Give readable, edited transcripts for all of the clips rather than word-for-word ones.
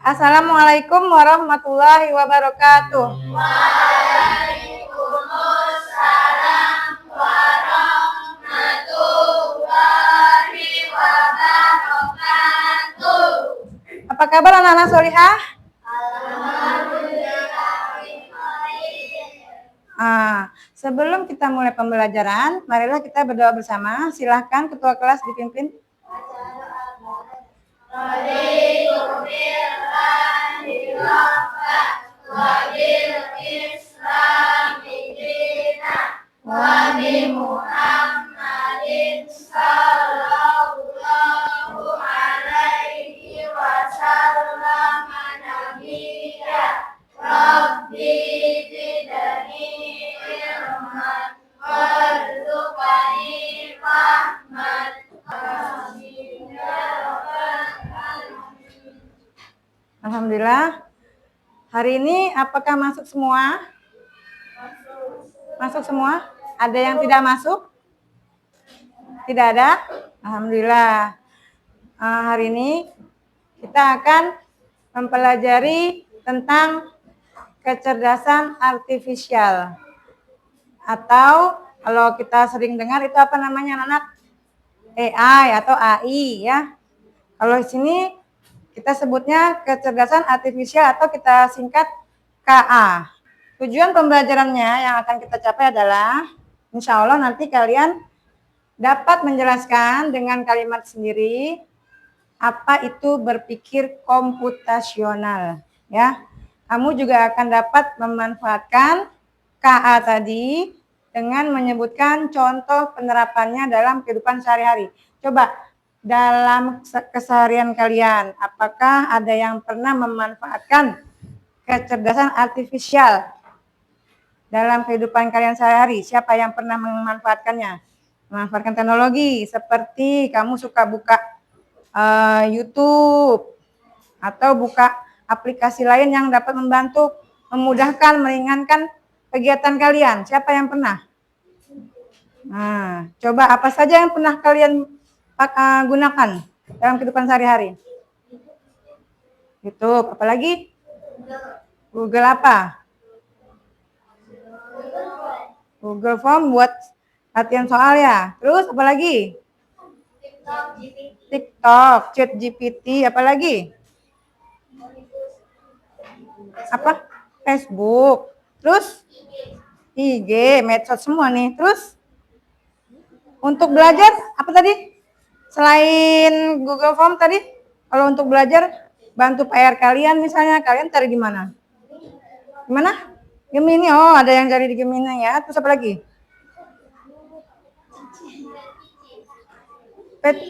Assalamualaikum warahmatullahi wabarakatuh. Waalaikumsalam warahmatullahi wabarakatuh. Apa kabar anak-anak solihah? Sebelum kita mulai pembelajaran, marilah kita berdoa bersama. Silahkan ketua kelas dipimpin. Alhamdulillah. Hari ini apakah masuk semua? Masuk semua? Ada yang tidak masuk? Tidak ada? Alhamdulillah. Hari ini kita akan mempelajari tentang kecerdasan artifisial. Atau kalau kita sering dengar itu apa namanya anak-anak? AI atau AI ya. Kalau di sini kita sebutnya kecerdasan artifisial atau kita singkat KA. Tujuan pembelajarannya yang akan kita capai adalah insya Allah nanti kalian dapat menjelaskan dengan kalimat sendiri apa itu berpikir komputasional ya. Kamu juga akan dapat memanfaatkan KA tadi dengan menyebutkan contoh penerapannya dalam kehidupan sehari-hari. Coba dalam keseharian kalian, apakah ada yang pernah memanfaatkan kecerdasan artifisial dalam kehidupan kalian sehari-hari? Siapa yang pernah memanfaatkannya? Memanfaatkan teknologi seperti kamu suka buka YouTube atau buka aplikasi lain yang dapat membantu, memudahkan, meringankan kegiatan kalian. Siapa yang pernah? Nah, coba apa saja yang pernah kalian gunakan dalam kehidupan sehari-hari? YouTube, apalagi? Google apa? Google Form buat latihan soal ya. Terus apalagi? TikTok, ChatGPT, apalagi? Apa? Facebook. Terus? IG, medsos semua nih. Terus? Untuk belajar, apa tadi? Selain Google Form tadi, kalau untuk belajar, bantu PR kalian misalnya, kalian cari di mana? Gimana? Gemini, oh ada yang cari di Gemini ya. Terus apa lagi?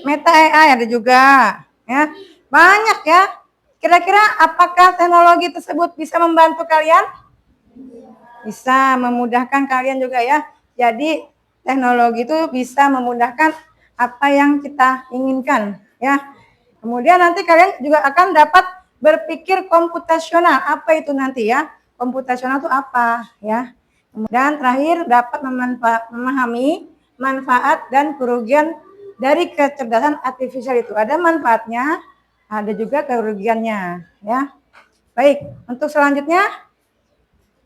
Meta AI ada juga, ya. Banyak ya. Kira-kira apakah teknologi tersebut bisa membantu kalian? Bisa memudahkan kalian juga ya. Jadi teknologi itu bisa memudahkan apa yang kita inginkan ya. Kemudian nanti kalian juga akan dapat berpikir komputasional. Apa itu nanti ya? Komputasional itu apa ya? Kemudian terakhir dapat memahami manfaat dan kerugian dari kecerdasan artifisial itu. Ada manfaatnya, ada juga kerugiannya ya. Baik, untuk selanjutnya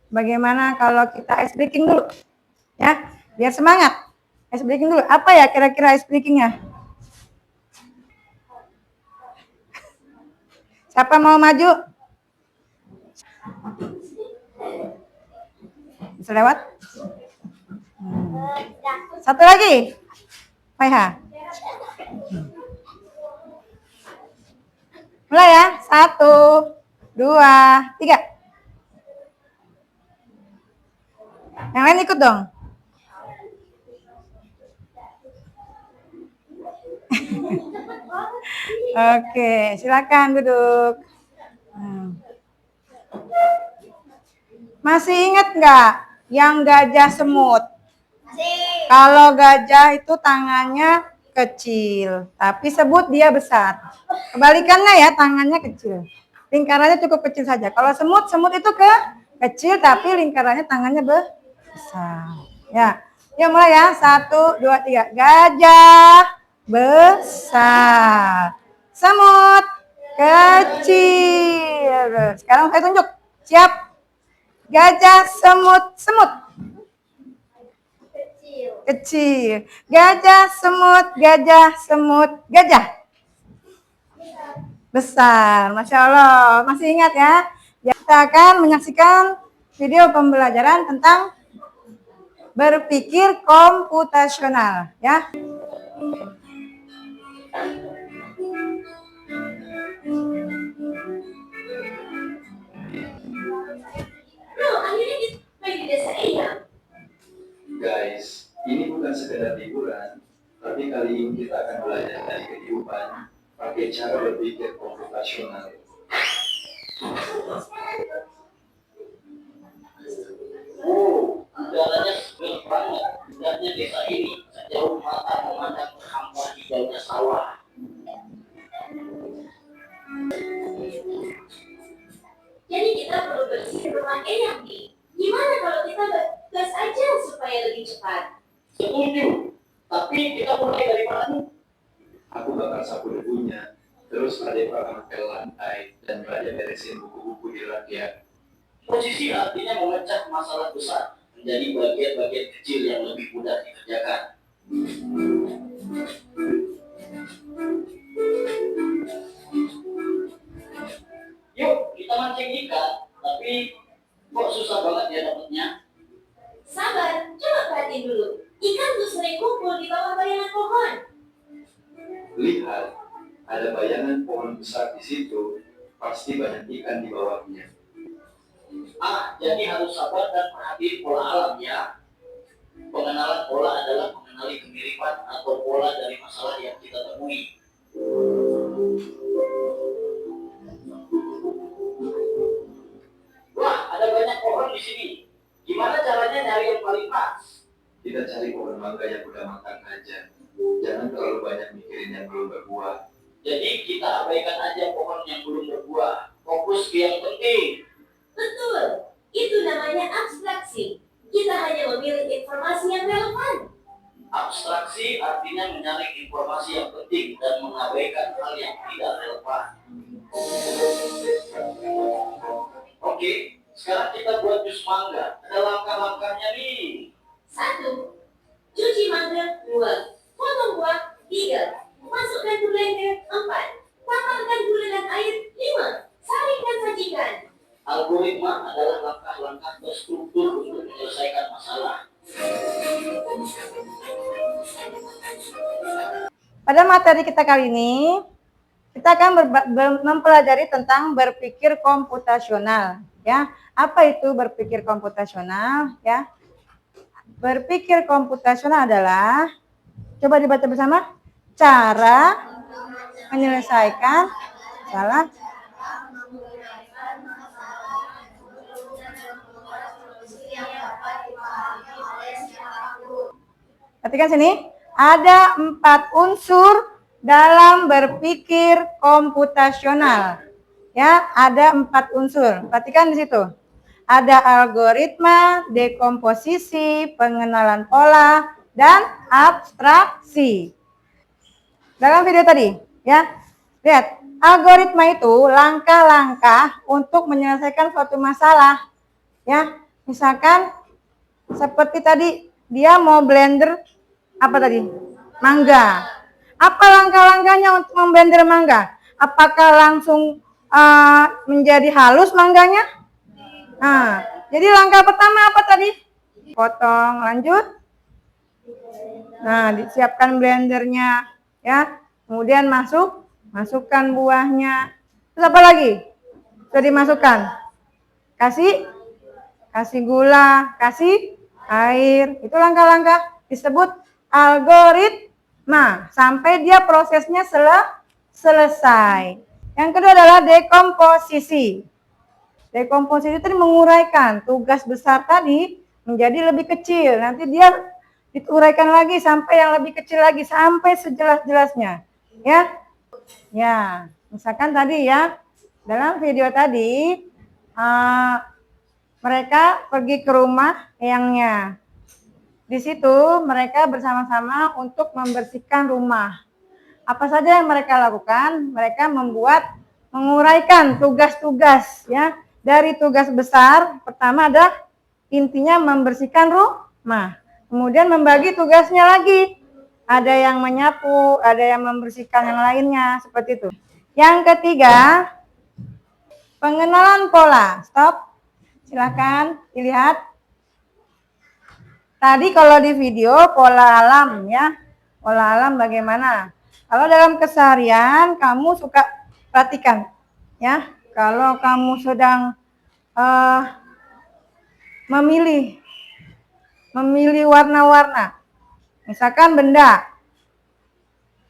bagaimana kalau kita ice breaking dulu? Ya, biar semangat. Ice breaking dulu. Apa ya kira-kira ice breakingnya? Siapa mau maju? Bisa lewat? Satu lagi. Faiha. Mulai ya. 1, 2, 3. Yang lain ikut dong. Oke, silakan duduk. Masih ingat nggak yang gajah semut? Kalau gajah itu tangannya kecil, tapi sebut dia besar. Kebalikannya ya, tangannya kecil. Lingkarannya cukup kecil saja. Kalau semut, semut itu kecil, tapi lingkarannya tangannya besar. Ya, ya mulai ya. 1, 2, 3. Gajah besar. Semut kecil. Sekarang saya tunjuk. Siap. Gajah, semut, semut. Kecil. Gajah, semut, gajah, semut, gajah. Besar. Masya Allah. Masih ingat ya? Kita akan menyaksikan video pembelajaran tentang berpikir komputasional. Ya. Guys, ini bukan sekedar hiburan, tapi kali ini kita akan belajar dari kehidupan pakai cara berpikir komputasional. Udaranya seger banget. Udaranya desa ini sejauh mata memandang hampa hijaunya sawah. Jadi kita perlu bersih rumah enak nih. Gimana kalau kita gas aja supaya lebih cepat? Setuju. Tapi kita mulai dari mana? Aku bakal sapu debunya, terus Ade bakal ke lantai dan Raja beresin buku-buku di rakyat. Posisi artinya memecah masalah besar menjadi bagian-bagian kecil yang lebih mudah dikerjakan. Yuk, kita mancing ikan, tapi kok susah banget ya dapetnya? Sabar, coba perhatiin dulu. Ikan tuh sering kumpul di bawah bayangan pohon. Lihat, ada bayangan pohon besar di situ, pasti banyak ikan di bawahnya. Jadi harus sabar dan perhatiin pola alam ya. Pengenalan pola adalah mengenali kemiripan atau pola dari masalah yang kita temui. Wah, ada banyak pohon di sini. Gimana caranya nyari yang paling pas? Kita cari pohon mangga yang udah matang aja. Jangan terlalu banyak mikirin yang belum berbuah. Jadi kita abaikan aja pohon yang belum berbuah. Fokus ke yang penting. Betul, itu namanya abstraksi. Kita hanya memilih informasi yang relevan. Abstraksi artinya menyaring informasi yang penting dan mengabaikan hal yang tidak relevan. Oke, sekarang kita buat jus mangga. Ada langkah-langkahnya nih. 1. Cuci mangga. 2. Potong buah. 3. Masukkan ke blender. 4. Tambahkan gula dan air. 5. Saringkan sajikan. Algoritma adalah langkah-langkah terstruktur untuk menyelesaikan masalah. Pada materi kita kali ini, kita akan mempelajari tentang berpikir komputasional. Ya, apa itu berpikir komputasional? Ya, berpikir komputasional adalah, coba dibaca bersama, cara menyelesaikan masalah. Perhatikan sini, ada 4 unsur dalam berpikir komputasional. Ya, ada 4 unsur. Perhatikan di situ. Ada algoritma, dekomposisi, pengenalan pola, dan abstraksi. Dalam video tadi, ya. Lihat, algoritma itu langkah-langkah untuk menyelesaikan suatu masalah. Ya, misalkan seperti tadi dia mau blender apa tadi? Mangga. Apa langkah-langkahnya untuk memblender mangga? Apakah langsung menjadi halus mangganya? Nah, jadi langkah pertama apa tadi? Potong, lanjut. Nah, disiapkan blendernya, ya. Kemudian masukkan buahnya. Terus apa lagi? Sudah dimasukkan. Kasih gula, kasih air. Itu langkah-langkah disebut algoritma sampai dia prosesnya selesai. Yang kedua adalah dekomposisi. Dekomposisi itu menguraikan tugas besar tadi menjadi lebih kecil. Nanti dia diuraikan lagi sampai yang lebih kecil lagi sampai sejelas-jelasnya. Ya. Ya, misalkan tadi ya, dalam video tadi mereka pergi ke rumah eyangnya. Di situ mereka bersama-sama untuk membersihkan rumah. Apa saja yang mereka lakukan? Mereka menguraikan tugas-tugas ya. Dari tugas besar, pertama ada intinya membersihkan rumah. Kemudian membagi tugasnya lagi. Ada yang menyapu, ada yang membersihkan yang lainnya, seperti itu. Yang ketiga, pengenalan pola. Stop. Silakan dilihat. Tadi kalau di video pola alam ya. Pola alam bagaimana? Kalau dalam keseharian kamu suka perhatikan ya. Kalau kamu sedang memilih warna-warna. Misalkan benda.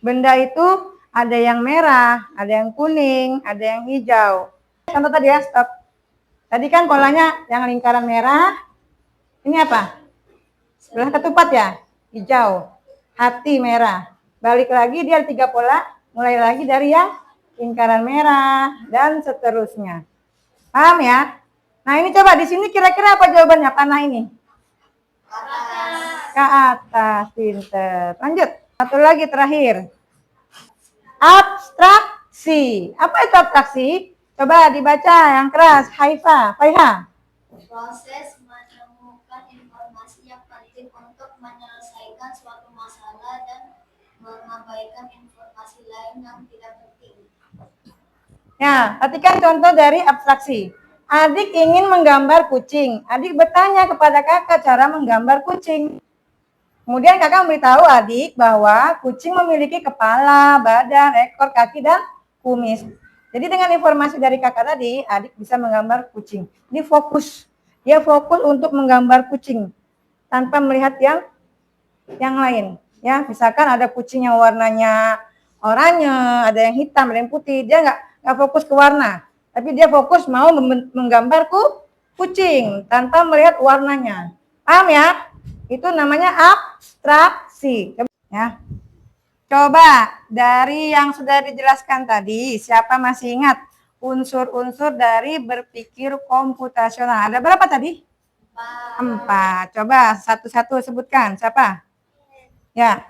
Benda itu ada yang merah, ada yang kuning, ada yang hijau. Contoh tadi ya, stop. Tadi kan polanya yang lingkaran merah. Ini apa? Sebelah ketupat ya, hijau, hati merah. Balik lagi dia 3 pola, mulai lagi dari yang lingkaran merah dan seterusnya. Paham ya? Nah ini coba di sini kira-kira apa jawabannya panah ini? Ke atas, pinter. Lanjut, satu lagi terakhir. Abstraksi. Apa itu abstraksi? Coba dibaca yang keras, Haifa, Faiha. Proses menemukan informasi yang penting untuk menyelesaikan suatu masalah dan mengabaikan informasi lain yang tidak penting. Ya, perhatikan contoh dari abstraksi. Adik ingin menggambar kucing. Adik bertanya kepada kakak cara menggambar kucing. Kemudian kakak memberitahu adik bahwa kucing memiliki kepala, badan, ekor, kaki, dan kumis. Jadi dengan informasi dari kakak tadi, adik bisa menggambar kucing. Ini fokus. Dia fokus untuk menggambar kucing tanpa melihat yang lain. Ya, misalkan ada kucing yang warnanya oranye, ada yang hitam, ada yang putih. Dia nggak fokus ke warna, tapi dia fokus mau menggambar kucing tanpa melihat warnanya. Paham ya? Itu namanya abstraksi. Ya. Coba dari yang sudah dijelaskan tadi, siapa masih ingat unsur-unsur dari berpikir komputasional? Ada berapa tadi? 4. Coba satu-satu sebutkan. Siapa? Ya.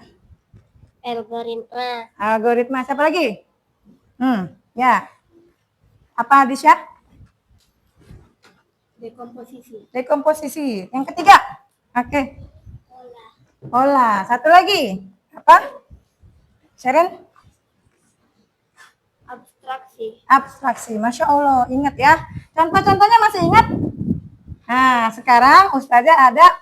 Algoritma. Algoritma. Siapa lagi? Ya. Apa Adisya? Dekomposisi. Dekomposisi. Yang ketiga? Oke. Pola. Satu lagi. Apa? Sharon? Abstraksi. Abstraksi. Masya Allah. Ingat ya. Contoh-contohnya masih ingat? Nah, sekarang Ustazah ada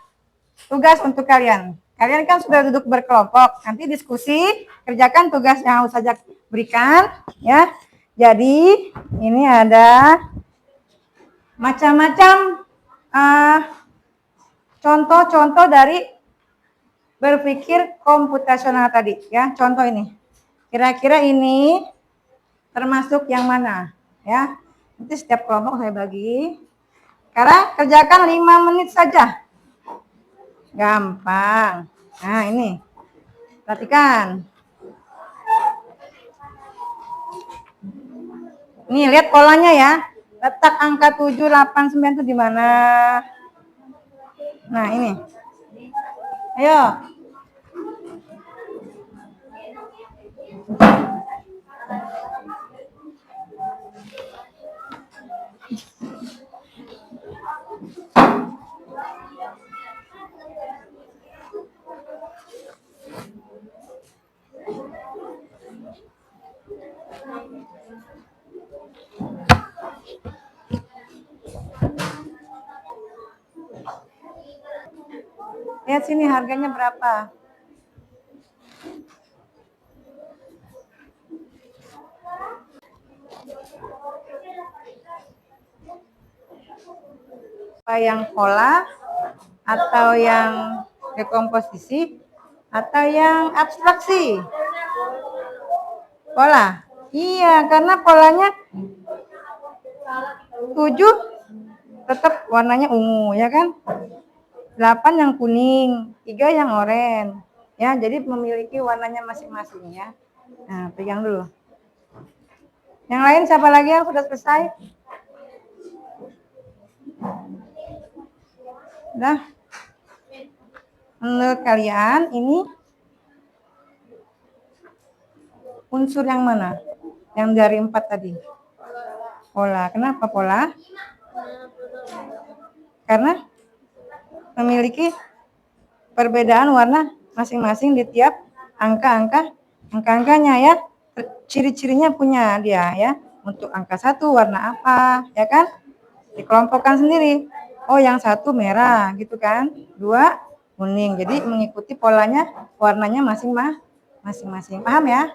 tugas untuk kalian. Kalian kan sudah duduk berkelompok. Nanti diskusi, kerjakan tugas yang Ustazah berikan. Ya. Jadi, ini ada macam-macam contoh-contoh dari berpikir komputasional tadi ya. Contoh ini. Kira-kira ini termasuk yang mana ya? Nanti setiap kelompok saya bagi. Sekarang kerjakan 5 menit saja. Gampang. Nah, ini. Perhatikan. Nih, lihat polanya ya. Letak angka 7, 8, 9 itu di mana? Nah, ini. Ayo. Lihat sini harganya berapa. Apa yang pola atau yang dekomposisi atau yang abstraksi? Pola. Iya, karena polanya 7 tetap warnanya ungu, ya kan? 8 yang kuning, 3 yang oranye. Ya, jadi memiliki warnanya masing-masing ya. Nah, pegang dulu. Yang lain siapa lagi yang sudah selesai? Udah. Menurut kalian ini unsur yang mana? Yang dari 4 tadi? Pola. Kenapa pola? Karena memiliki perbedaan warna masing-masing di tiap angka-angkanya ya. Ciri-cirinya punya dia ya. Untuk angka 1 warna apa, ya kan? Dikelompokkan sendiri. Oh, yang 1 merah gitu kan. 2 kuning. Jadi mengikuti polanya, warnanya masing-masing. Paham ya?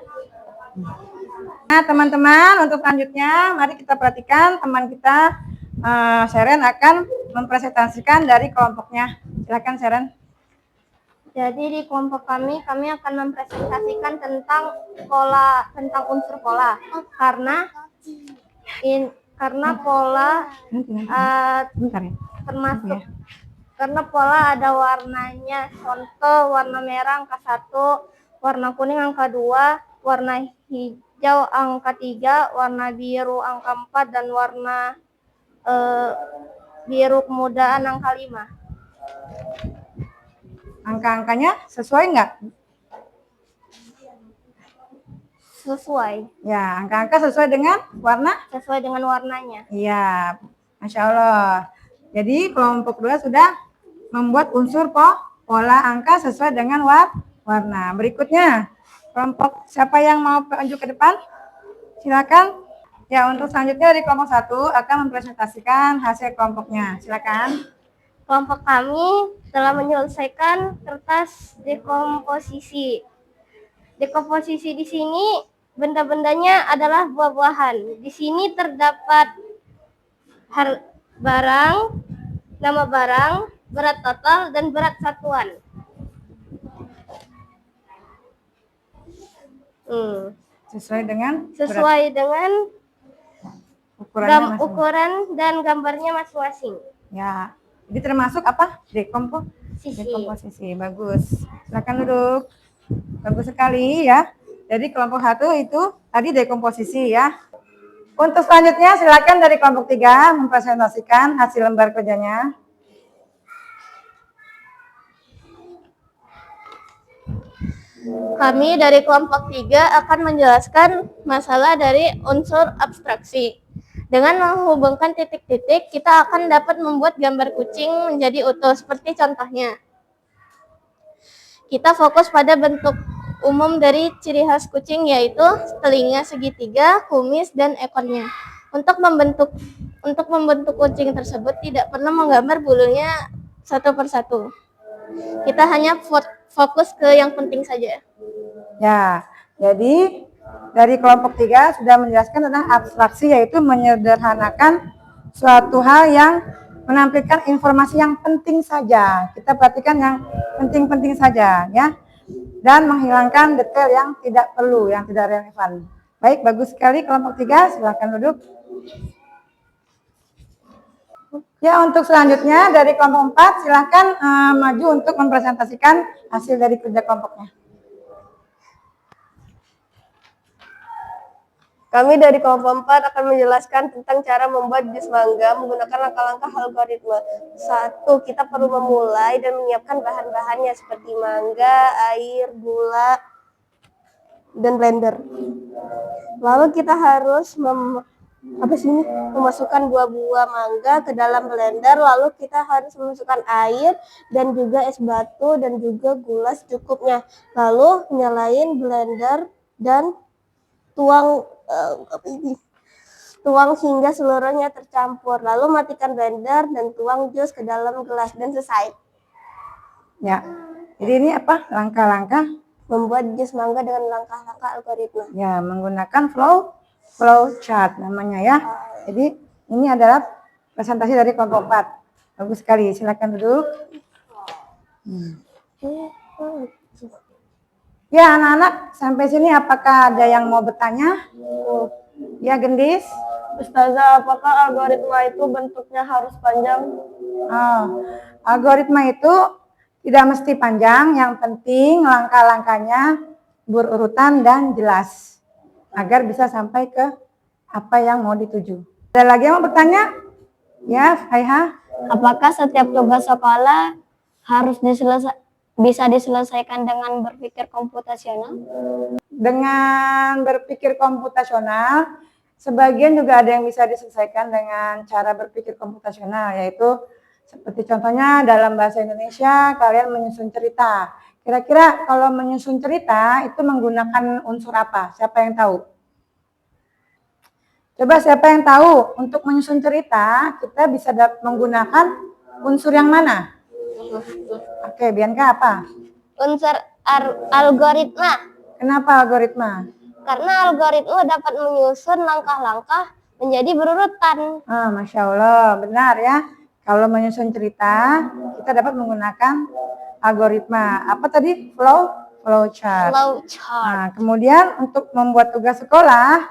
Nah, teman-teman, untuk selanjutnya mari kita perhatikan teman kita Seren akan mempresentasikan dari kelompoknya. Silakan Seren. Jadi di kelompok kami akan mempresentasikan tentang unsur pola. Karena pola Bentar ya. termasuk karena pola ada warnanya. Contoh warna merah angka 1, warna kuning angka 2, warna hijau angka 3, warna biru angka 4, dan warna biru kemudaan angka 5. Angka-angkanya sesuai nggak? Sesuai. Ya, angka-angka sesuai dengan warna? Sesuai dengan warnanya. Iya, Masya Allah. Jadi kelompok 2 sudah membuat unsur pola angka sesuai dengan warna. Berikutnya, kelompok siapa yang mau lanjut ke depan? Silakan. Ya, untuk selanjutnya dari kelompok 1 akan mempresentasikan hasil kelompoknya. Silakan. Kelompok kami telah menyelesaikan kertas dekomposisi. Dekomposisi di sini benda-bendanya adalah buah-buahan. Di sini terdapat barang, nama barang, berat total, dan berat satuan. Sesuai dengan ukuran dan gambarnya masing-masing. Ya, jadi termasuk apa? Dekomposisi. Bagus. Silakan duduk. Bagus sekali ya. Jadi kelompok 1 itu tadi dekomposisi ya. Untuk selanjutnya silakan dari kelompok 3 mempresentasikan hasil lembar kerjanya. Kami dari kelompok 3 akan menjelaskan masalah dari unsur abstraksi. Dengan menghubungkan titik-titik, kita akan dapat membuat gambar kucing menjadi utuh. Seperti contohnya, kita fokus pada bentuk umum dari ciri khas kucing, yaitu telinga segitiga, kumis, dan ekornya. Untuk membentuk kucing tersebut tidak perlu menggambar bulunya satu persatu. Kita hanya fokus ke yang penting saja. Ya, jadi dari kelompok 3 sudah menjelaskan tentang abstraksi, yaitu menyederhanakan suatu hal yang menampilkan informasi yang penting saja. Kita perhatikan yang penting-penting saja ya. Dan menghilangkan detail yang tidak perlu, yang tidak relevan. Baik, bagus sekali kelompok 3, silakan duduk. Ya, untuk selanjutnya dari kelompok 4 silakan maju untuk mempresentasikan hasil dari kerja kelompoknya. Kami dari kelompok 4 akan menjelaskan tentang cara membuat jus mangga menggunakan langkah-langkah algoritma. 1. Kita perlu memulai dan menyiapkan bahan-bahannya seperti mangga, air, gula, dan blender. Lalu kita harus memasukkan buah-buah mangga ke dalam blender. Lalu kita harus memasukkan air dan juga es batu dan juga gula secukupnya. Lalu nyalain blender dan tuang hingga seluruhnya tercampur. Lalu matikan blender dan tuang jus ke dalam gelas dan selesai. Ya, jadi ini apa? Langkah-langkah membuat jus mangga dengan langkah-langkah algoritma. Ya, menggunakan flow chart namanya ya. Jadi ini adalah presentasi dari kelompok 4. Bagus sekali. Silakan duduk. Ya, anak-anak, sampai sini apakah ada yang mau bertanya? Ya, Gendis. Ustazah, apakah algoritma itu bentuknya harus panjang? Oh, algoritma itu tidak mesti panjang, yang penting langkah-langkahnya berurutan dan jelas agar bisa sampai ke apa yang mau dituju. Ada lagi yang mau bertanya? Ya, Faiha. Apakah setiap tugas sekolah harus bisa diselesaikan dengan berpikir komputasional? Dengan berpikir komputasional, sebagian juga ada yang bisa diselesaikan dengan cara berpikir komputasional, yaitu seperti contohnya dalam bahasa Indonesia kalian menyusun cerita. Kira-kira kalau menyusun cerita itu menggunakan unsur apa? Siapa yang tahu? Coba siapa yang tahu untuk menyusun cerita kita bisa menggunakan unsur yang mana? Oke, Bianca apa? Unsur algoritma. Kenapa algoritma? Karena algoritma dapat menyusun langkah-langkah menjadi berurutan. Masya Allah, benar ya. Kalau menyusun cerita, kita dapat menggunakan algoritma. Apa tadi? Flow chart. Nah, kemudian untuk membuat tugas sekolah,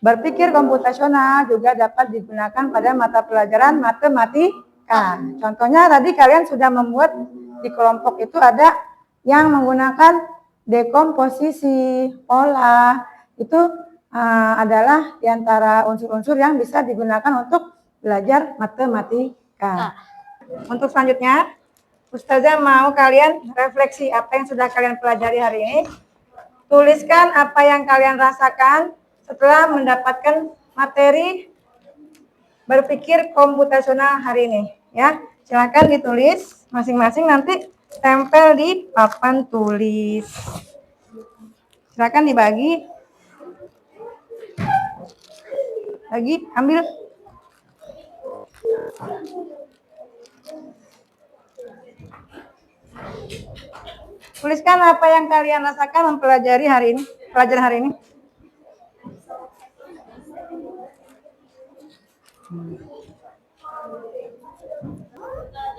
berpikir komputasional juga dapat digunakan pada mata pelajaran matematika. Contohnya tadi kalian sudah membuat di kelompok itu ada yang menggunakan dekomposisi, pola. Itu adalah diantara unsur-unsur yang bisa digunakan untuk belajar matematika. Untuk selanjutnya, Ustazah mau kalian refleksi apa yang sudah kalian pelajari hari ini. Tuliskan apa yang kalian rasakan setelah mendapatkan materi berpikir komputasional hari ini. Ya, silakan ditulis masing-masing, nanti tempel di papan tulis. Silakan dibagi. Lagi, ambil. Tuliskan apa yang kalian rasakan mempelajari hari ini, pelajaran hari ini.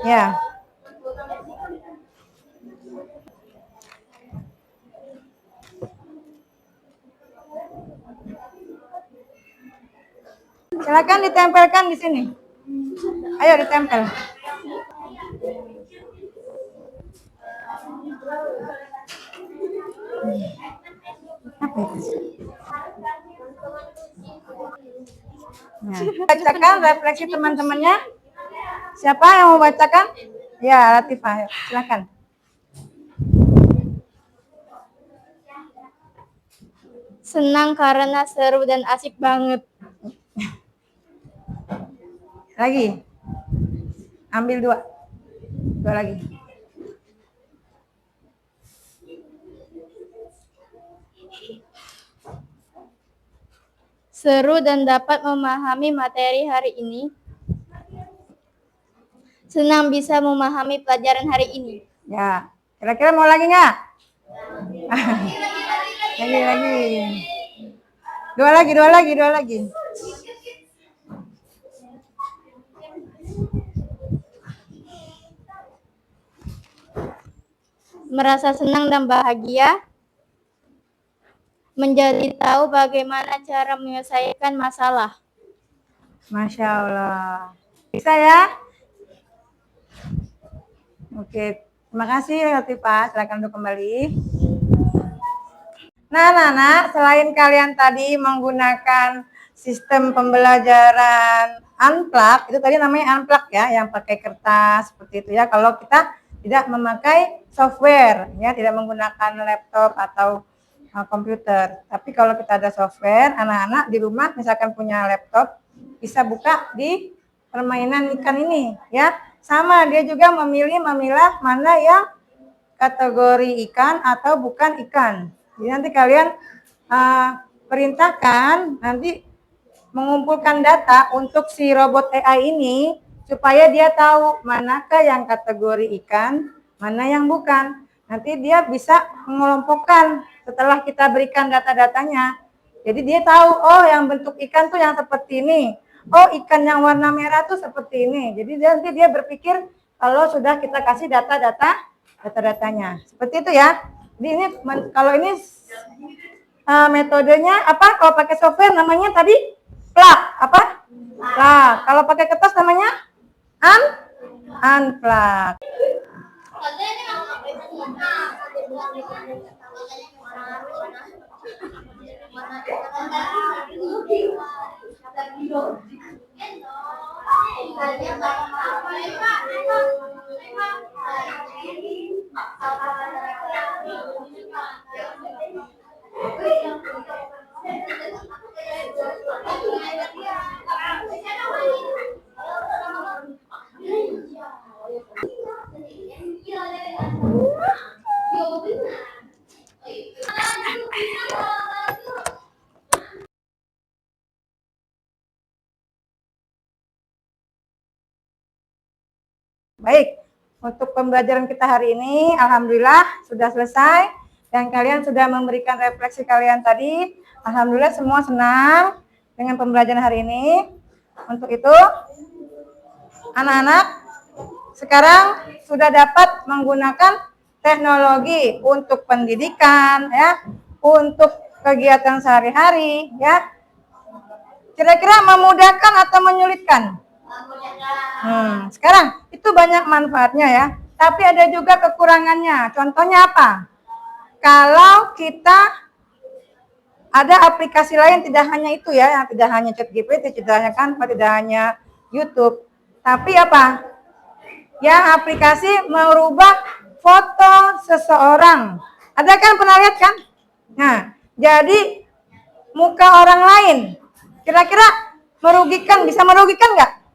Ya. Silakan ditempelkan di sini. Ayo ditempel. Apa itu? Nah, bacakan refleksi teman-temannya. Siapa yang mau bacakan? Ya, Latifah. Silakan. Senang karena seru dan asik banget. Lagi. Ambil dua. Dua lagi. Seru dan dapat memahami materi hari ini. Senang bisa memahami pelajaran hari ini. Ya. Kira-kira mau lagi nggak? Lagi. Dua lagi. Merasa senang dan bahagia. Menjadi tahu bagaimana cara menyelesaikan masalah. Masya Allah. Bisa ya? Oke. Terima kasih Latifah. Silakan untuk kembali. Nah, anak-anak, selain kalian tadi menggunakan sistem pembelajaran unplug, itu tadi namanya unplug ya, yang pakai kertas seperti itu ya. Kalau kita tidak memakai software, ya, tidak menggunakan laptop atau komputer. Tapi kalau kita ada software, anak-anak di rumah misalkan punya laptop, bisa buka di permainan ikan ini, ya. Sama, dia juga memilah mana yang kategori ikan atau bukan ikan. Jadi nanti kalian perintahkan nanti mengumpulkan data untuk si robot AI ini supaya dia tahu manakah yang kategori ikan, mana yang bukan. Nanti dia bisa mengelompokkan setelah kita berikan data-datanya. Jadi dia tahu, oh yang bentuk ikan tuh yang seperti ini. Oh ikan yang warna merah tuh seperti ini. Jadi nanti dia berpikir kalau sudah kita kasih data-datanya. Seperti itu ya. Jadi ini kalau ini metodenya apa? Kalau pakai software namanya tadi plug apa? Plug. Kalau pakai kertas namanya unplug. Baik, untuk pembelajaran kita hari ini, alhamdulillah sudah selesai dan kalian sudah memberikan refleksi kalian tadi. Alhamdulillah semua senang dengan pembelajaran hari ini. Untuk itu, anak-anak sekarang sudah dapat menggunakan teknologi untuk pendidikan, ya, untuk kegiatan sehari-hari, ya. Kira-kira memudahkan atau menyulitkan? Sekarang itu banyak manfaatnya ya, tapi ada juga kekurangannya. Contohnya apa? Kalau kita ada aplikasi lain, tidak hanya itu ya, yang tidak hanya ChatGPT, tidak hanya Canva, tidak hanya YouTube, tapi apa? Yang aplikasi merubah foto seseorang. Ada kan, pernah lihat kan? Nah, jadi muka orang lain, kira-kira merugikan, bisa merugikan nggak?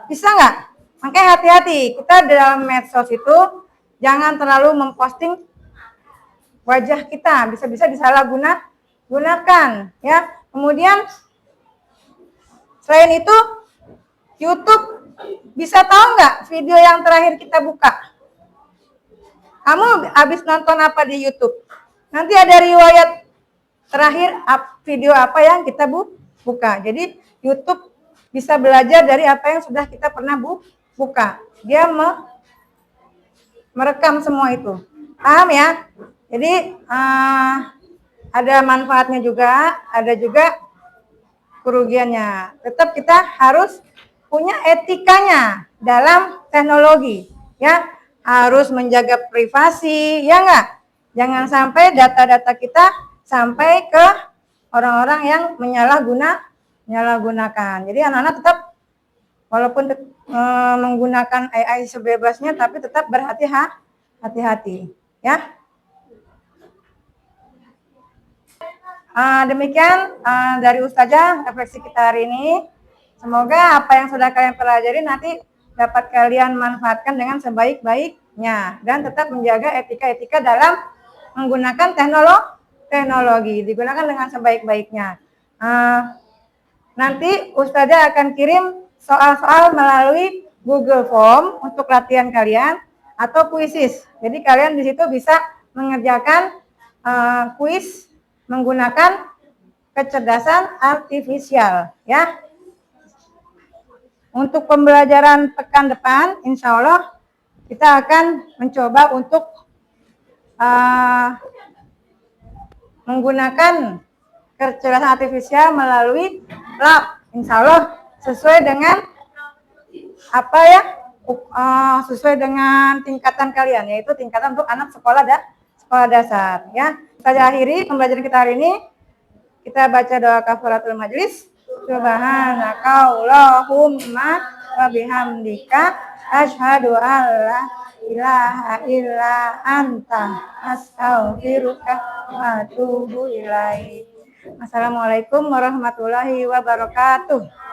Bisa nggak? Makanya hati-hati, kita dalam medsos itu jangan terlalu memposting wajah kita, bisa-bisa disalahgunakan, ya. Kemudian selain itu, YouTube bisa tahu nggak video yang terakhir kita buka? Kamu habis nonton apa di YouTube? Nanti ada riwayat terakhir video apa yang kita buka. Jadi YouTube bisa belajar dari apa yang sudah kita pernah buka. Dia merekam semua itu. Paham ya? Jadi ada manfaatnya juga, ada juga kerugiannya. Tetap kita harus punya etikanya dalam teknologi, ya. Harus menjaga privasi, ya enggak? Jangan sampai data-data kita sampai ke orang-orang yang menyalahgunakan. Jadi anak-anak tetap walaupun menggunakan AI sebebasnya, tapi tetap berhati-hati, ya. Demikian dari Ustazah refleksi kita hari ini. Semoga apa yang sudah kalian pelajari nanti dapat kalian manfaatkan dengan sebaik-baiknya dan tetap menjaga etika-etika dalam menggunakan teknologi. Digunakan dengan sebaik-baiknya. Nanti Ustazah akan kirim soal-soal melalui Google Form untuk latihan kalian atau kuisis. Jadi kalian di situ bisa mengerjakan kuis menggunakan kecerdasan artifisial, ya. Untuk pembelajaran pekan depan, insya Allah kita akan mencoba untuk menggunakan kecerdasan artifisial melalui lab, insya Allah sesuai dengan apa ya, sesuai dengan tingkatan kalian, yaitu tingkatan untuk anak sekolah dasar, ya. Kita akhiri pembelajaran kita hari ini. Kita baca doa kafaratul majlis. Subhanakallahumma wa bihamdika asyhadu an la ilaha illa anta astaghfiruka wa atubu ilaik. Assalamualaikum warahmatullahi wabarakatuh.